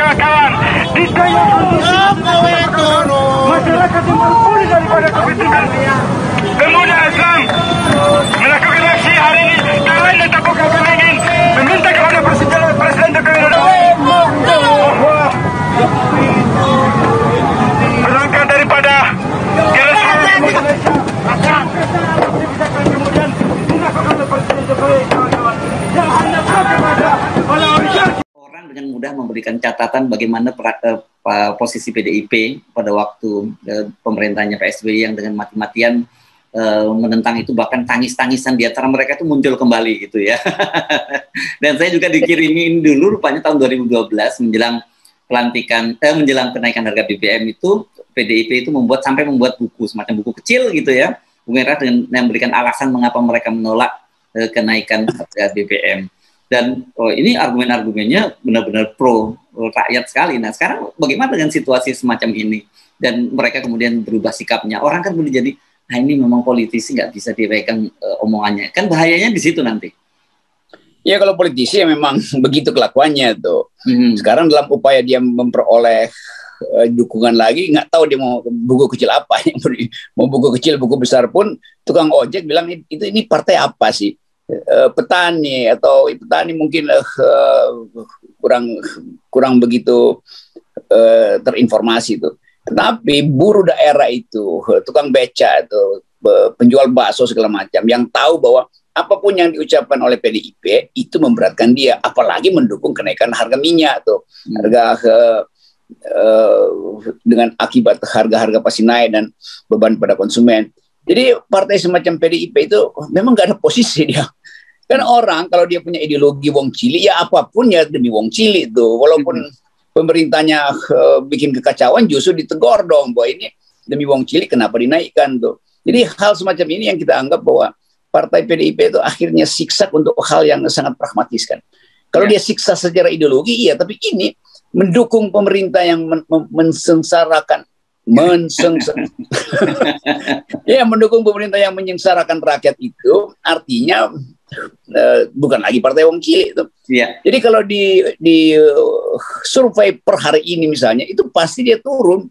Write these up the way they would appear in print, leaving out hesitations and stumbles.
Kawan, di daya masyarakat yang pulih daripada COVID-19. Pemuda Islam melakukan aksi hari ini. Kawan dan takutkan kami ingin meminta kepada Presiden Joko Widodo bahwa berangkat daripada keresahan Indonesia akan kemudian dilakukan oleh Presiden Jokowi, kawan-kawan, yang hanya kepada orang dengan mudah memberikan catatan bagaimana posisi PDIP pada waktu pemerintahnya Pak SBY yang dengan mati-matian menentang itu, bahkan tangis-tangisan di antara mereka itu muncul kembali gitu ya. Dan saya juga dikirimin dulu rupanya tahun 2012 menjelang pelantikan menjelang kenaikan harga BBM itu PDIP itu sampai membuat buku, semacam buku kecil gitu ya, Bu Merah, dengan memberikan alasan mengapa mereka menolak kenaikan harga BBM. Dan ini argumen-argumennya benar-benar pro rakyat sekali. Nah sekarang bagaimana dengan situasi semacam ini? Dan mereka kemudian berubah sikapnya. Orang kan boleh jadi, nah ini memang politisi nggak bisa dipegang omongannya. Kan bahayanya di situ nanti. Ya kalau politisi ya memang begitu kelakuannya tuh. Sekarang dalam upaya dia memperoleh dukungan lagi, nggak tahu dia mau buku kecil apa. Mau buku kecil, buku besar pun tukang ojek bilang ini partai apa sih? Petani atau petani mungkin kurang begitu terinformasi itu. Tetapi buruh daerah itu, tukang beca itu, penjual bakso segala macam, yang tahu bahwa apapun yang diucapkan oleh PDIP itu memberatkan dia, apalagi mendukung kenaikan harga minyak tuh, harga dengan akibat harga-harga pasti naik dan beban pada konsumen. Jadi partai semacam PDIP itu memang nggak ada posisi dia. Kan orang kalau dia punya ideologi wong cilik, ya apapun ya demi wong cilik itu. Walaupun pemerintahnya bikin kekacauan, justru ditegur dong bahwa ini demi wong cilik kenapa dinaikkan tuh. Jadi hal semacam ini yang kita anggap bahwa partai PDIP itu akhirnya siksak untuk hal yang sangat pragmatis kan. Kalau dia siksa secara ideologi, iya, tapi ini mendukung pemerintah yang mensengsarakan. Ya, mendukung pemerintah yang menyengsarakan rakyat itu artinya bukan lagi partai wong cilik itu. Jadi kalau di survei per hari ini misalnya itu pasti dia turun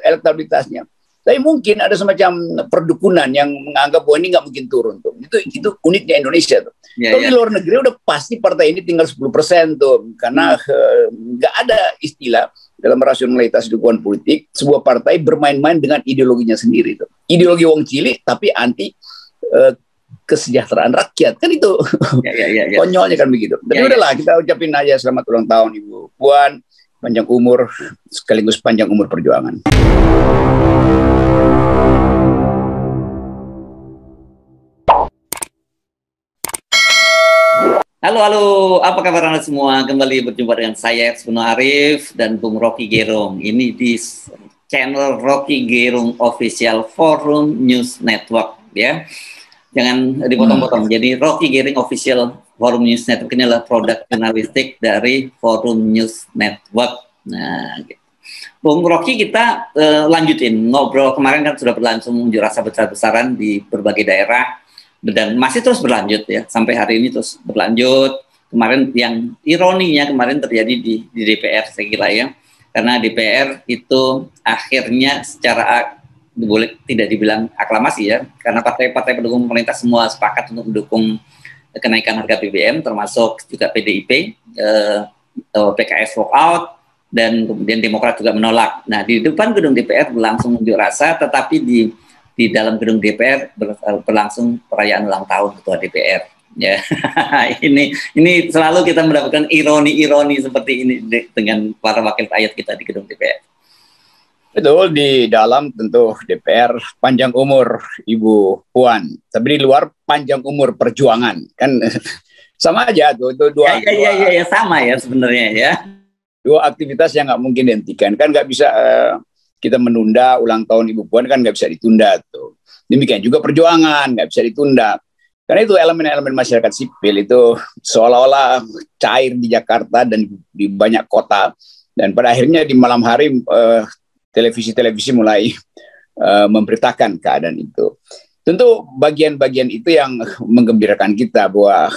elektabilitasnya. Tapi mungkin ada semacam perdukunan yang menganggap bahwa ini nggak mungkin turun tuh. Itu uniknya Indonesia tuh. Kalau di luar negeri udah pasti partai ini tinggal 10% tuh, karena nggak ada istilah dalam rasionalitas dukungan politik sebuah partai bermain-main dengan ideologinya sendiri tuh. Ideologi wong cilik tapi anti kesejahteraan rakyat kan itu. Konyolnya kan begitu. Tapi udahlah, kita ucapin aja selamat ulang tahun Ibu Puan, panjang umur sekaligus panjang umur perjuangan. Halo, apa kabar Anda semua? Kembali berjumpa dengan saya, Ersbono Arif dan Bung Rocky Gerung. Ini di channel Rocky Gerung Official Forum News Network ya. Jangan dipotong-potong. Jadi Rocky Gerung Official Forum News Network ini adalah produk jurnalistik dari Forum News Network. Nah, gitu. Bung Rocky, kita lanjutin ngobrol kemarin kan sudah berlangsung unjuk rasa besar-besaran di berbagai daerah. Dan masih terus berlanjut ya, sampai hari ini terus berlanjut. Kemarin yang ironinya kemarin terjadi di DPR saya kira ya, karena DPR itu akhirnya secara boleh tidak dibilang aklamasi ya, karena partai-partai pendukung pemerintah semua sepakat untuk mendukung kenaikan harga BBM, termasuk juga PDIP, PKS walk out, dan kemudian Demokrat juga menolak. Nah di depan gedung DPR berlangsung unjuk rasa, tetapi di dalam gedung DPR berlangsung perayaan ulang tahun Ketua DPR. Ya, ini selalu kita mendapatkan ironi-ironi seperti ini dengan para wakil rakyat kita di gedung DPR. Betul, di dalam tentu DPR panjang umur Ibu Puan, tapi di luar panjang umur perjuangan kan sama aja tuh dua. Ya, sama ya sebenarnya ya. Dua aktivitas yang nggak mungkin dihentikan kan, nggak bisa. Kita menunda ulang tahun Ibu Puan kan nggak bisa ditunda tuh. Demikian juga perjuangan nggak bisa ditunda. Karena itu elemen-elemen masyarakat sipil itu seolah-olah cair di Jakarta dan di banyak kota. Dan pada akhirnya di malam hari televisi-televisi mulai memberitakan keadaan itu. Tentu bagian-bagian itu yang menggembirakan kita bahwa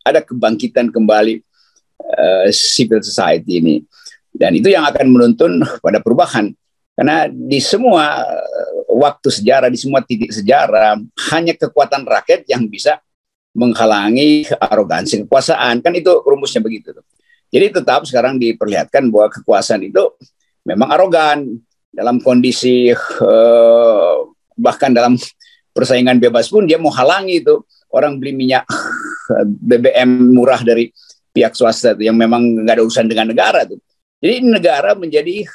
ada kebangkitan kembali civil society ini. Dan itu yang akan menuntun pada perubahan. Karena di semua waktu sejarah, di semua titik sejarah, hanya kekuatan rakyat yang bisa menghalangi arogansi kekuasaan. Kan itu rumusnya begitu. Jadi tetap sekarang diperlihatkan bahwa kekuasaan itu memang arogan dalam kondisi bahkan dalam persaingan bebas pun dia mau halangi itu orang beli minyak BBM murah dari pihak swasta itu yang memang nggak ada urusan dengan negara tuh. Jadi negara menjadi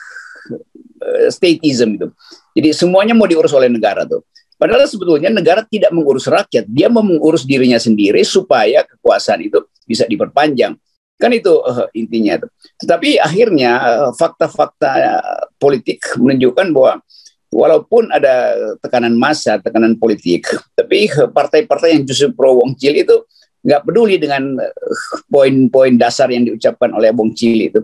statism itu. Jadi semuanya mau diurus oleh negara tuh. Padahal sebetulnya negara tidak mengurus rakyat, dia mau mengurus dirinya sendiri supaya kekuasaan itu bisa diperpanjang. Kan itu intinya tuh. Tetapi akhirnya fakta-fakta politik menunjukkan bahwa walaupun ada tekanan massa, tekanan politik, tapi partai-partai yang justru pro Wong Cili itu nggak peduli dengan poin-poin dasar yang diucapkan oleh Wong Cili itu.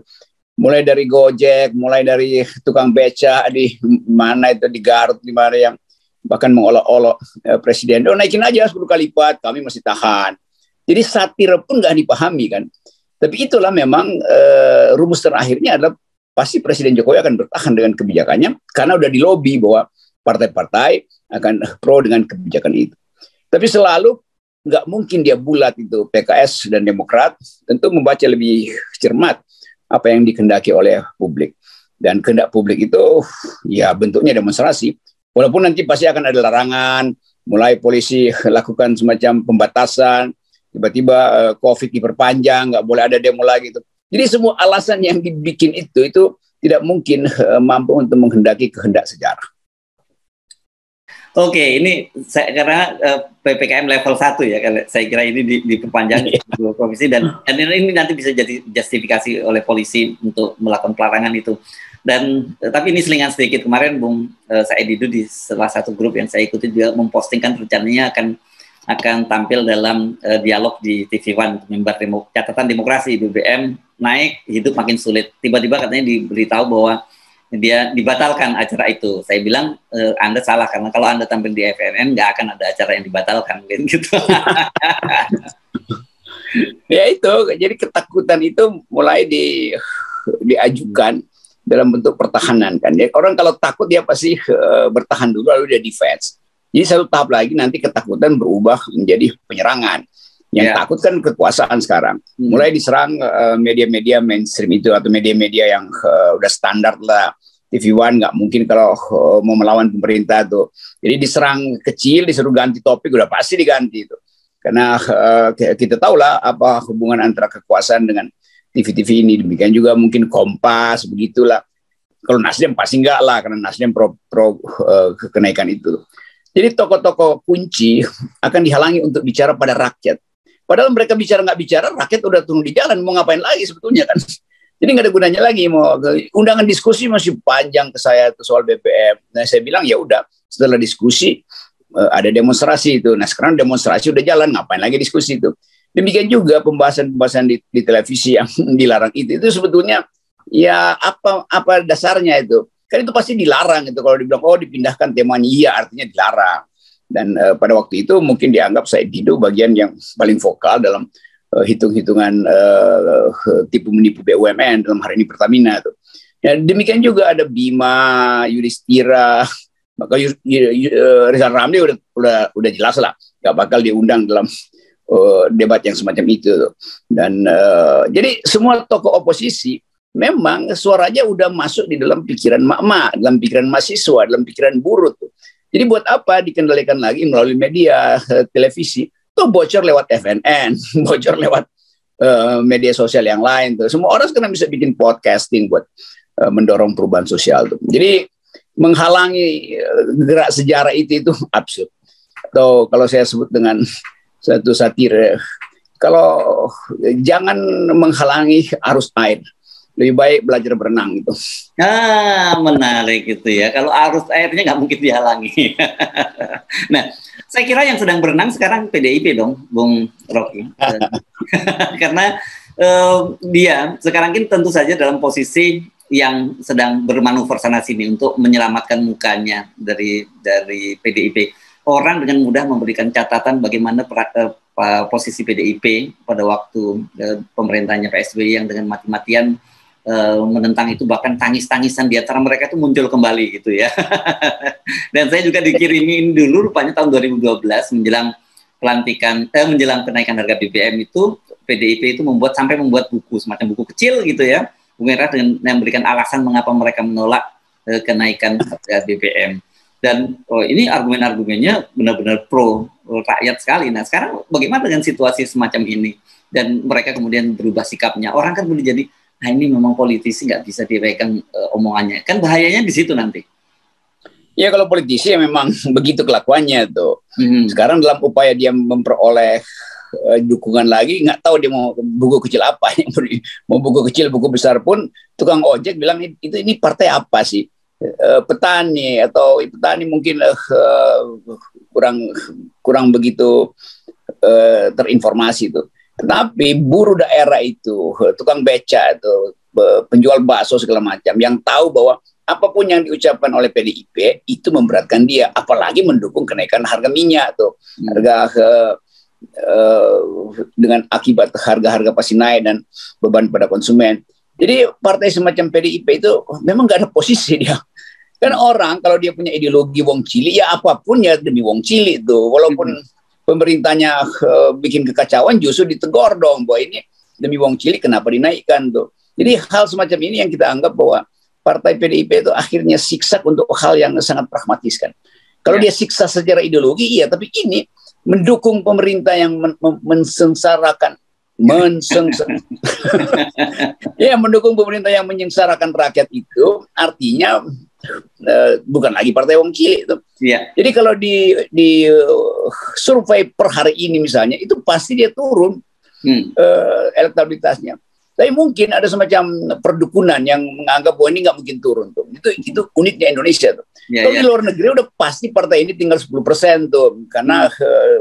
Mulai dari Gojek, mulai dari tukang beca di mana itu di Garut, di mana yang bahkan mengolok-olok presiden. Naikin aja 10 kali lipat, kami masih tahan. Jadi satir pun nggak dipahami kan. Tapi itulah memang rumus terakhirnya adalah pasti Presiden Jokowi akan bertahan dengan kebijakannya karena udah dilobi bahwa partai-partai akan pro dengan kebijakan itu. Tapi selalu nggak mungkin dia bulat itu PKS dan Demokrat tentu membaca lebih cermat apa yang dikehendaki oleh publik. Dan kehendak publik itu ya bentuknya demonstrasi. Walaupun nanti pasti akan ada larangan, mulai polisi lakukan semacam pembatasan, tiba-tiba COVID diperpanjang, nggak boleh ada demo lagi. Itu. Jadi semua alasan yang dibikin itu tidak mungkin mampu untuk menghendaki kehendak sejarah. Oke, ini karena PPKM level 1 ya, saya kira ini diperpanjang di provinsi dan ini nanti bisa jadi justifikasi oleh polisi untuk melakukan pelarangan itu. Dan tapi ini selingan sedikit, kemarin Bung Said Didu di salah satu grup yang saya ikuti juga mempostingkan rencananya akan tampil dalam dialog di TV One, mimbar catatan demokrasi BBM naik, hidup makin sulit. Tiba-tiba katanya diberitahu bahwa dia dibatalkan acara itu. Saya bilang Anda salah karena kalau Anda tampil di FNN nggak akan ada acara yang dibatalkan gitu. Ya itu, jadi ketakutan itu mulai diajukan dalam bentuk pertahanan kan. Ya, orang kalau takut dia pasti bertahan dulu lalu dia defense. Jadi satu tahap lagi nanti ketakutan berubah menjadi penyerangan. Yang takut kan kekuasaan sekarang. Mulai diserang media-media mainstream itu atau media-media yang udah standar lah. TV One nggak mungkin kalau mau melawan pemerintah tuh. Jadi diserang kecil, disuruh ganti topik udah pasti diganti itu. Karena kita tahu lah apa hubungan antara kekuasaan dengan TV-TV ini. Demikian juga mungkin Kompas begitulah. Kalau Nasdem pasti enggak lah karena Nasdem pro kenaikan itu. Jadi tokoh-tokoh kunci akan dihalangi untuk bicara pada rakyat. Padahal mereka bicara nggak bicara, rakyat udah turun di jalan, mau ngapain lagi sebetulnya kan? Jadi nggak ada gunanya lagi, mau undangan diskusi masih panjang ke saya itu soal BBM. Nah saya bilang ya udah, setelah diskusi ada demonstrasi itu. Nah sekarang demonstrasi udah jalan, ngapain lagi diskusi itu? Demikian juga pembahasan-pembahasan di televisi yang dilarang itu sebetulnya ya apa dasarnya itu? Kan itu pasti dilarang itu kalau dibilang oh dipindahkan temanya, iya artinya dilarang. Dan pada waktu itu mungkin dianggap Said Didu bagian yang paling vokal dalam hitung-hitungan tipu menipu BUMN dalam hari ini Pertamina tuh. Ya, demikian juga ada Bima, Yudhistira, maka Rizal Ramli udah jelas lah nggak bakal diundang dalam debat yang semacam itu tuh. Dan jadi semua tokoh oposisi memang suaranya udah masuk di dalam pikiran mak-mak, dalam pikiran mahasiswa, dalam pikiran buruh tuh. Jadi buat apa dikendalikan lagi melalui media, televisi, tuh bocor lewat FNN, bocor lewat media sosial yang lain. Tuh. Semua orang sekarang bisa bikin podcasting buat mendorong perubahan sosial. Tuh. Jadi menghalangi gerak sejarah itu absurd. Atau kalau saya sebut dengan satu satir, kalau jangan menghalangi arus air. Lebih baik belajar berenang itu. Menarik itu ya. Kalau arus airnya nggak mungkin dihalangi. Nah, saya kira yang sedang berenang sekarang PDIP dong, Bung Rocky. Karena dia sekarang ini tentu saja dalam posisi yang sedang bermanuver sana sini untuk menyelamatkan mukanya dari PDIP. Orang dengan mudah memberikan catatan bagaimana posisi PDIP pada waktu pemerintahnya Pak SBY yang dengan mati-matian menentang itu, bahkan tangis-tangisan di antara mereka itu muncul kembali gitu ya. Dan saya juga dikirimin dulu rupanya tahun 2012 menjelang menjelang kenaikan harga BBM itu PDIP itu sampai membuat buku, semacam buku kecil gitu ya, Bung Era, dengan memberikan alasan mengapa mereka menolak kenaikan harga BBM. Dan ini argumen-argumennya benar-benar pro rakyat sekali. Nah sekarang bagaimana dengan situasi semacam ini? Dan mereka kemudian berubah sikapnya. Orang kan boleh jadi, nah ini memang politisi nggak bisa dipegang omongannya. Kan bahayanya di situ nanti. Ya kalau politisi ya memang begitu kelakuannya tuh. Sekarang dalam upaya dia memperoleh dukungan lagi, nggak tahu dia mau buku kecil apa. Mau buku kecil, buku besar pun tukang ojek bilang ini partai apa sih? Petani atau petani mungkin kurang begitu terinformasi itu. Tetapi buruh daerah itu, tukang beca itu, penjual bakso segala macam, yang tahu bahwa apapun yang diucapkan oleh PDIP itu memberatkan dia, apalagi mendukung kenaikan harga minyak tuh, dengan akibat harga-harga pasti naik dan beban pada konsumen. Jadi partai semacam PDIP itu memang nggak ada posisi dia. Kan orang kalau dia punya ideologi wong cilik, ya apapun ya demi wong cilik itu. Walaupun pemerintahnya bikin kekacauan, justru ditegur dong bahwa ini demi wong cilik kenapa dinaikkan tuh. Jadi hal semacam ini yang kita anggap bahwa partai PDIP itu akhirnya siksa untuk hal yang sangat pragmatis kan. Kalau dia siksa secara ideologi, iya, tapi ini mendukung pemerintah yang mensengsarakan. Ya, mendukung pemerintah yang menyengsarakan rakyat itu artinya bukan lagi partai wong cilik itu. Yeah. Jadi kalau di survei per hari ini misalnya itu pasti dia turun elektabilitasnya. Tapi mungkin ada semacam perdukunan yang menganggap bahwa ini nggak mungkin turun tuh. Itu uniknya Indonesia tuh. Kalau di luar negeri udah pasti partai ini tinggal 10% tuh, karena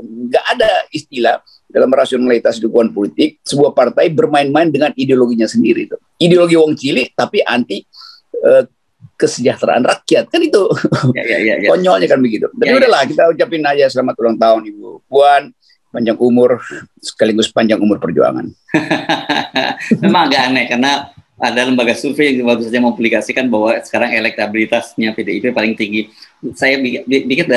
nggak ada istilah dalam rasionalitas dukungan politik sebuah partai bermain-main dengan ideologinya sendiri tuh. Ideologi wong cilik tapi anti kesejahteraan rakyat kan itu. Konyolnya kan begitu. Tapi udahlah, kita ucapin aja selamat ulang tahun Ibu Puan, panjang umur sekaligus panjang umur perjuangan. Memang agak aneh karena ada lembaga survei yang baru saja mempublikasikan bahwa sekarang elektabilitasnya PDIP paling tinggi. Saya pikir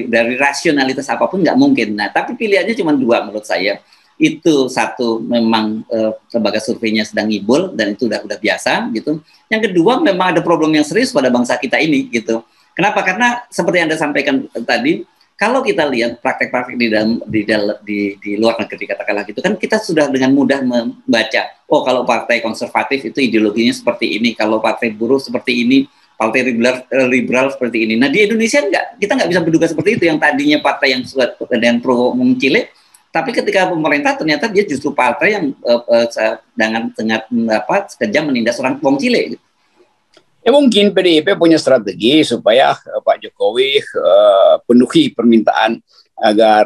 dari rasionalitas apapun nggak mungkin. Nah, tapi pilihannya cuma dua menurut saya. Itu satu, memang lembaga surveinya sedang ngibul dan itu udah biasa gitu. Yang kedua, memang ada problem yang serius pada bangsa kita ini gitu. Kenapa? Karena seperti yang Anda sampaikan tadi, kalau kita lihat praktek-praktek di luar negeri katakanlah gitu kan, kita sudah dengan mudah membaca, oh kalau partai konservatif itu ideologinya seperti ini, kalau partai buruh seperti ini, partai liberal seperti ini. Nah di Indonesia kita nggak bisa menduga seperti itu, yang tadinya partai yang dengan pro mengcilek, tapi ketika pemerintah ternyata dia justru partai yang dengan sangat sekejam menindas orang wong cilik. Ya mungkin PDIP punya strategi supaya Pak Jokowi penuhi permintaan agar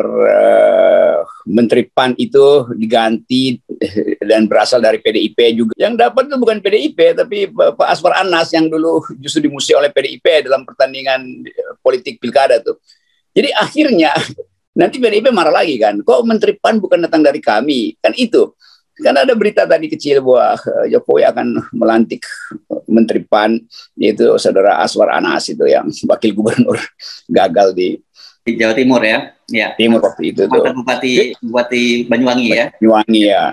Menteri PAN itu diganti dan berasal dari PDIP juga. Yang dapat itu bukan PDIP tapi Pak Aswar Anas yang dulu justru dimusuhi oleh PDIP dalam pertandingan politik pilkada tuh. Jadi akhirnya nanti PDIP marah lagi kan, kok Menteri PAN bukan datang dari kami, kan itu. Kan ada berita tadi kecil bahwa Jokowi akan melantik Menteri PAN, yaitu saudara Aswar Anas itu yang wakil gubernur gagal di Jawa Timur ya. Timur waktu itu tuh. Bupati Banyuwangi ya. Banyuwangi ya.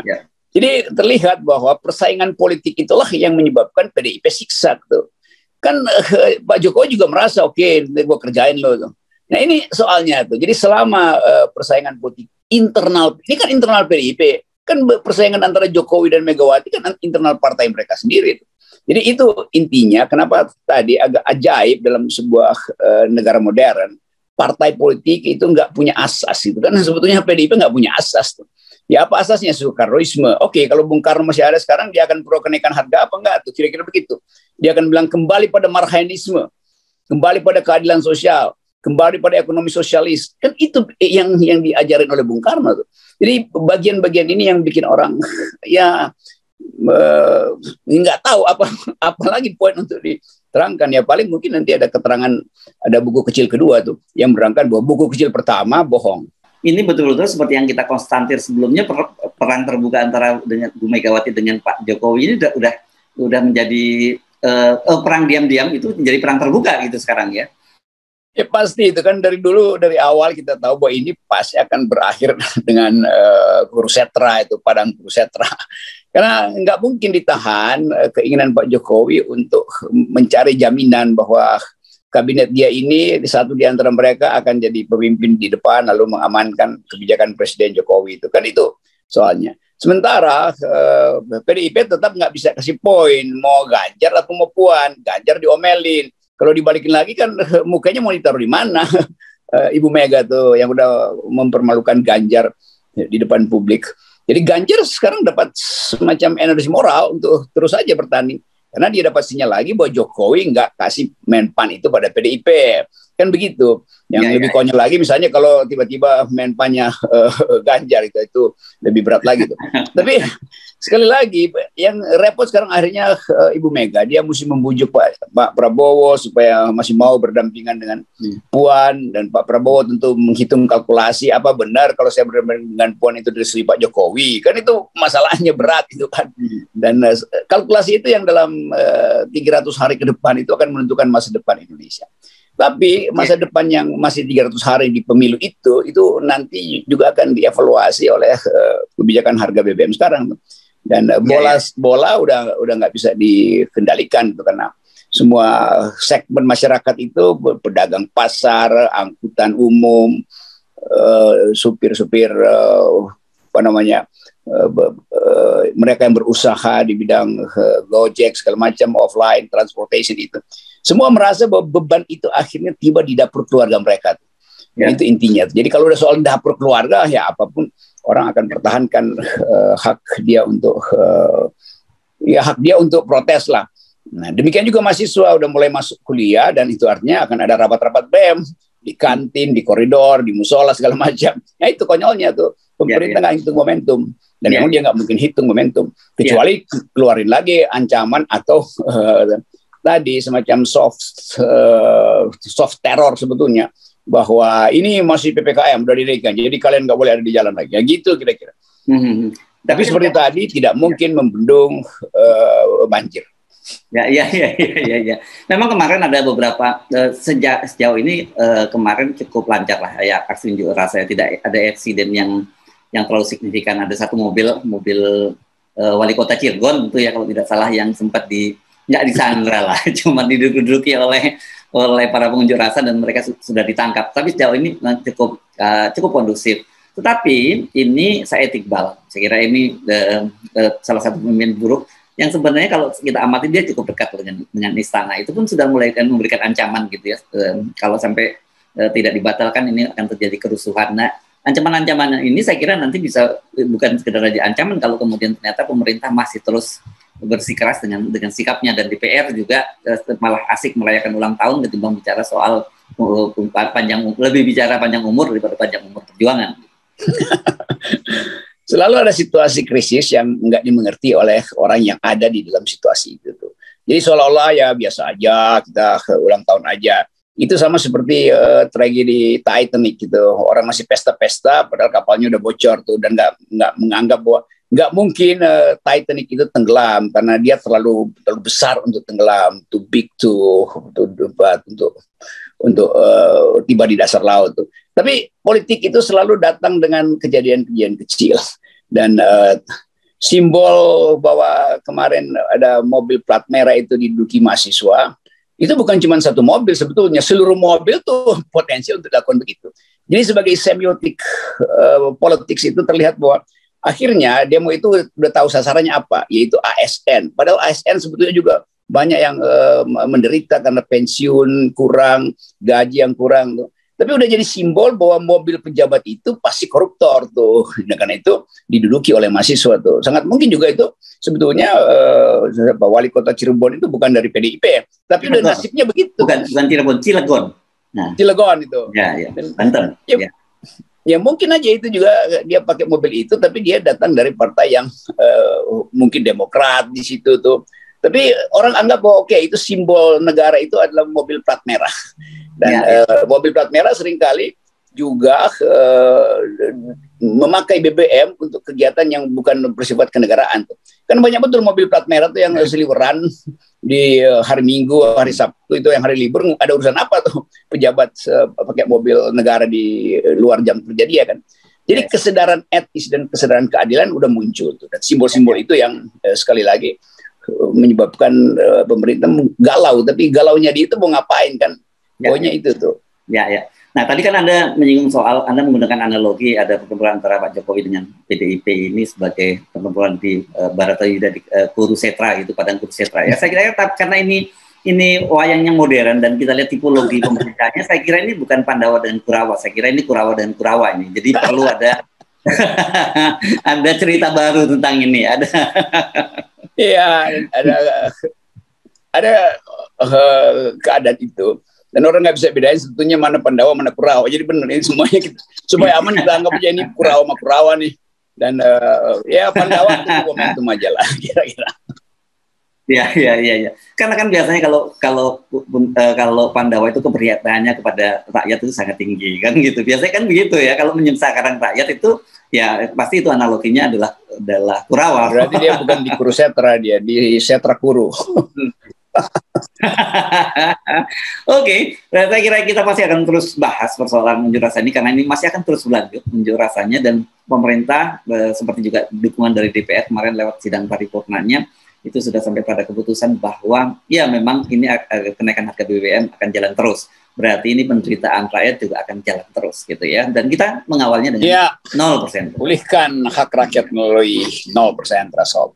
Jadi terlihat bahwa persaingan politik itulah yang menyebabkan PDIP siksa tuh. Kan Pak Jokowi juga merasa oke, gue kerjain lo tuh. Nah ini soalnya tuh. Jadi selama persaingan politik internal, ini kan internal PDIP. Kan persaingan antara Jokowi dan Megawati kan internal partai mereka sendiri. Jadi itu intinya kenapa tadi agak ajaib dalam sebuah negara modern, partai politik itu nggak punya asas itu kan, sebetulnya PDIP nggak punya asas tuh. Ya apa asasnya? Soekarnoisme. Oke, kalau Bung Karno masih ada sekarang, dia akan pro kenaikan harga apa enggak tuh? Kira-kira begitu. Dia akan bilang kembali pada marxisme, kembali pada keadilan sosial, kembali pada ekonomi sosialis. Kan itu yang diajarin oleh Bung Karno tuh. Jadi bagian-bagian ini yang bikin orang ya nggak tahu apa lagi poin untuk diterangkan. Ya paling mungkin nanti ada keterangan, ada buku kecil kedua tuh yang menerangkan bahwa buku kecil pertama bohong. ini betul-betul seperti yang kita konstatir sebelumnya, perang terbuka antara dengan Bu Megawati dengan Pak Jokowi ini udah menjadi perang diam-diam, itu menjadi perang terbuka gitu sekarang ya. Ya pasti itu kan dari dulu, dari awal kita tahu bahwa ini pasti akan berakhir dengan Kurusetra, itu padang Kurusetra. Karena nggak mungkin ditahan keinginan Pak Jokowi untuk mencari jaminan bahwa kabinet dia ini satu di antara mereka akan jadi pemimpin di depan lalu mengamankan kebijakan Presiden Jokowi itu kan, itu soalnya. Sementara PDIP tetap nggak bisa kasih poin mau Ganjar atau mau Puan. Ganjar diomelin, kalau dibalikin lagi kan mukanya mau ditaruh di mana? Ibu Mega tuh yang udah mempermalukan Ganjar di depan publik. Jadi Ganjar sekarang dapat semacam energi moral untuk terus saja bertanding. Karena dia dapat sinyal lagi bahwa Jokowi nggak kasih Menpan itu pada PDIP. Kan begitu. Yang lebih konyol lagi misalnya kalau tiba-tiba Menpannya Ganjar itu lebih berat lagi tuh. Tapi sekali lagi yang repot sekarang akhirnya Ibu Mega, dia mesti membujuk Pak Prabowo supaya masih mau berdampingan dengan Puan, dan Pak Prabowo tentu menghitung kalkulasi apa benar kalau saya berdampingan dengan Puan itu dari Pak Jokowi. Kan itu masalahnya berat itu kan. Dan kalkulasi itu yang dalam 300 hari ke depan itu akan menentukan masa depan Indonesia. Tapi masa depan yang masih 300 hari di pemilu itu nanti juga akan dievaluasi oleh kebijakan harga BBM sekarang. Dan bola udah nggak bisa dikendalikan itu, karena semua segmen masyarakat itu, pedagang pasar, angkutan umum, supir-supir mereka yang berusaha di bidang Gojek segala macam, offline transportation, itu semua merasa bahwa beban itu akhirnya tiba di dapur keluarga mereka. Itu intinya. Jadi kalau udah soal dapur keluarga, ya apapun orang akan pertahankan hak dia untuk protes lah. Nah, demikian juga mahasiswa udah mulai masuk kuliah, dan itu artinya akan ada rapat-rapat BEM di kantin, di koridor, di musola segala macam. Ya itu konyolnya tuh. Pemerintah nggak hitung momentum, dan memang dia nggak mungkin hitung momentum kecuali keluarin lagi ancaman atau tadi semacam soft terror sebetulnya, bahwa ini masih PPKM udah dinaikkan, jadi kalian nggak boleh ada di jalan lagi. Ya gitu kira-kira. Tapi seperti tadi tidak mungkin membendung banjir. Ya. Memang kemarin ada beberapa sejauh ini kemarin cukup lancar lah ya aksi unjuk rasa. Tidak ada eksiden yang terlalu signifikan. Ada satu mobil wali kota Cilegon itu ya kalau tidak salah yang sempat nggak disandra lah, cuma diduduk-duduki oleh para pengunjuk rasa dan mereka sudah ditangkap. Tapi sejauh ini cukup kondusif. Tetapi ini Said Iqbal, saya kira ini salah satu pemimpin buruk yang sebenarnya kalau kita amati dia cukup dekat dengan istana. Itu pun sudah mulai memberikan ancaman gitu ya. Kalau sampai tidak dibatalkan ini akan terjadi kerusuhan. Nah, ancaman-ancaman ini saya kira nanti bisa bukan sekedar aja ancaman kalau kemudian ternyata pemerintah masih terus bersikeras dengan sikapnya, dan DPR juga malah asik merayakan ulang tahun ketimbang bicara soal lebih bicara panjang umur daripada panjang umur perjuangan. Selalu ada situasi krisis yang nggak dimengerti oleh orang yang ada di dalam situasi itu tuh. Jadi seolah-olah ya biasa aja, kita ulang tahun aja. Itu sama seperti tragedi Titanic gitu. Orang masih pesta-pesta padahal kapalnya udah bocor tuh, dan nggak menganggap bahwa nggak mungkin Titanic itu tenggelam karena dia terlalu besar untuk tenggelam, too big untuk tiba di dasar laut tuh. Tapi politik itu selalu datang dengan kejadian-kejadian kecil, dan simbol bahwa kemarin ada mobil plat merah itu diduduki mahasiswa. Itu bukan cuma satu mobil sebetulnya, seluruh mobil tuh potensial untuk dilakukan begitu. Jadi sebagai semiotik politik itu terlihat bahwa akhirnya demo itu udah tahu sasarannya apa, yaitu ASN. Padahal ASN sebetulnya juga banyak yang menderita karena pensiun kurang, gaji yang kurang. Tapi udah jadi simbol bahwa mobil pejabat itu pasti koruptor tuh. Nah, karena itu diduduki oleh mahasiswa tuh. Sangat mungkin juga itu sebetulnya wali kota Cirebon itu bukan dari PDIP, tapi udah nasibnya begitu. Bukan Cirebon, Cilegon. Nah. Cilegon itu. Ya. Banten. Ya mungkin aja itu juga dia pakai mobil itu, tapi dia datang dari partai yang mungkin Demokrat di situ tuh. Tapi orang anggap bahwa oke, itu simbol negara itu adalah mobil plat merah. Dan mobil plat merah seringkali juga memakai BBM untuk kegiatan yang bukan bersifat kenegaraan. Kan banyak betul mobil plat merah tuh yang seliweran di hari Minggu, hari Sabtu itu yang hari libur, ada urusan apa tuh pejabat pakai mobil negara di luar jam kerja dia kan. Jadi kesadaran etis dan kesadaran keadilan udah muncul tuh. Dan simbol-simbol itu yang sekali lagi menyebabkan pemerintah galau, tapi galaunya dia itu mau ngapain kan? Pokoknya itu tuh. Ya. Nah, tadi kan Anda menyinggung soal, Anda menggunakan analogi ada pertempuran antara Pak Jokowi dengan PDIP ini sebagai pertempuran di Baratayuda di Kurusetra gitu, Padang Kurusetra. Ya, saya kira karena ini wayang yang modern dan kita lihat tipologi pemerintahnya, saya kira ini bukan Pandawa dan Kurawa, saya kira ini Kurawa dan Kurawa ini. Jadi perlu ada ada cerita baru tentang ini. Iya, ada keadaan itu. Dan orang nggak bisa bedain sebetulnya mana Pandawa, mana Kurawa. Jadi benar ini semuanya supaya aman kita anggap aja ini Kurawa sama Kurawa nih. Dan ya Pandawa itu momentum aja lah kira-kira. Ya. Karena kan biasanya kalau Pandawa itu keprihatinannya kepada rakyat itu sangat tinggi kan gitu. Biasanya kan begitu ya. Kalau menyengsarakan rakyat itu ya pasti itu analoginya adalah Kurawa. Berarti dia bukan di Kurusetra, dia di Setra Kuru. Oke, saya kira kita pasti akan terus bahas persoalan unjuk rasa ini karena ini masih akan terus berlanjut unjuk rasanya, dan pemerintah seperti juga dukungan dari DPR kemarin lewat sidang paripurnanya itu sudah sampai pada keputusan bahwa ya memang ini kenaikan harga BBM akan jalan terus. Berarti ini penderitaan rakyat juga akan jalan terus gitu ya. Dan kita mengawalnya dengan 0%. Pulihkan hak rakyat melalui 0% threshold.